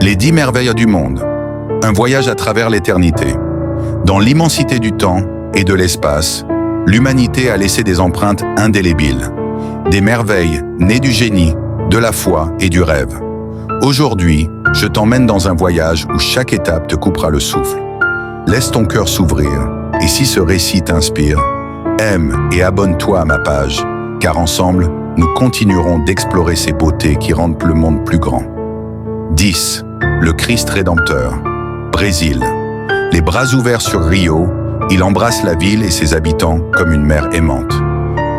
Les 10 merveilles du monde. Un voyage à travers l'éternité. Dans l'immensité du temps et de l'espace, l'humanité a laissé des empreintes indélébiles. Des merveilles nées du génie, de la foi et du rêve. Aujourd'hui, je t'emmène dans un voyage où chaque étape te coupera le souffle. Laisse ton cœur s'ouvrir, et si ce récit t'inspire, aime et abonne-toi à ma page, car ensemble, nous continuerons d'explorer ces beautés qui rendent le monde plus grand. 10. Le Christ Rédempteur. Brésil. Les bras ouverts sur Rio, il embrasse la ville et ses habitants comme une mère aimante.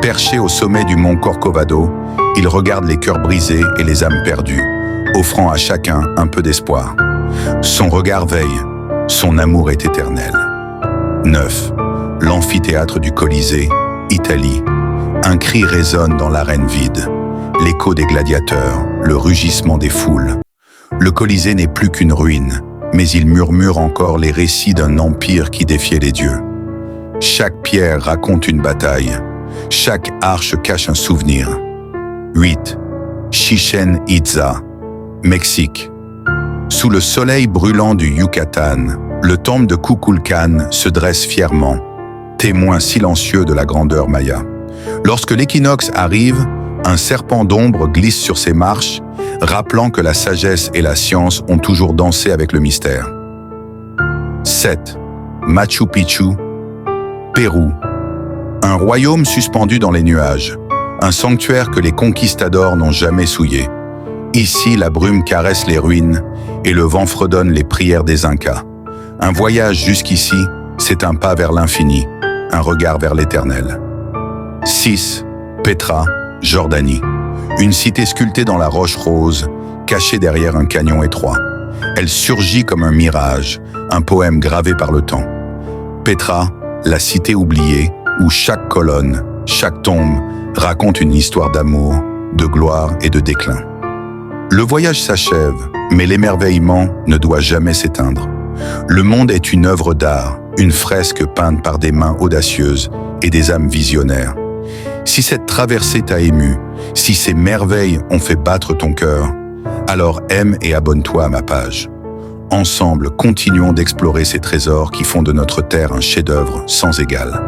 Perché au sommet du mont Corcovado, il regarde les cœurs brisés et les âmes perdues, offrant à chacun un peu d'espoir. Son regard veille, son amour est éternel. 9. L'amphithéâtre du Colisée, Italie. Un cri résonne dans l'arène vide. L'écho des gladiateurs, le rugissement des foules. Le Colisée n'est plus qu'une ruine, mais il murmure encore les récits d'un empire qui défiait les dieux. Chaque pierre raconte une bataille. Chaque arche cache un souvenir. 8. Chichén Itzá, Mexique. Sous le soleil brûlant du Yucatan, le temple de Kukulcán se dresse fièrement, témoin silencieux de la grandeur maya. Lorsque l'équinoxe arrive, un serpent d'ombre glisse sur ses marches, rappelant que la sagesse et la science ont toujours dansé avec le mystère. 7. Machu Picchu, Pérou. Un royaume suspendu dans les nuages, un sanctuaire que les conquistadors n'ont jamais souillé. Ici, la brume caresse les ruines et le vent fredonne les prières des Incas. Un voyage jusqu'ici, c'est un pas vers l'infini, un regard vers l'éternel. 6. Petra, Jordanie. Une cité sculptée dans la roche rose, cachée derrière un canyon étroit. Elle surgit comme un mirage, un poème gravé par le temps. Petra, la cité oubliée, où chaque colonne, chaque tombe raconte une histoire d'amour, de gloire et de déclin. Le voyage s'achève, mais l'émerveillement ne doit jamais s'éteindre. Le monde est une œuvre d'art, une fresque peinte par des mains audacieuses et des âmes visionnaires. Si cette traversée t'a ému, si ces merveilles ont fait battre ton cœur, alors aime et abonne-toi à ma page. Ensemble, continuons d'explorer ces trésors qui font de notre terre un chef-d'œuvre sans égal.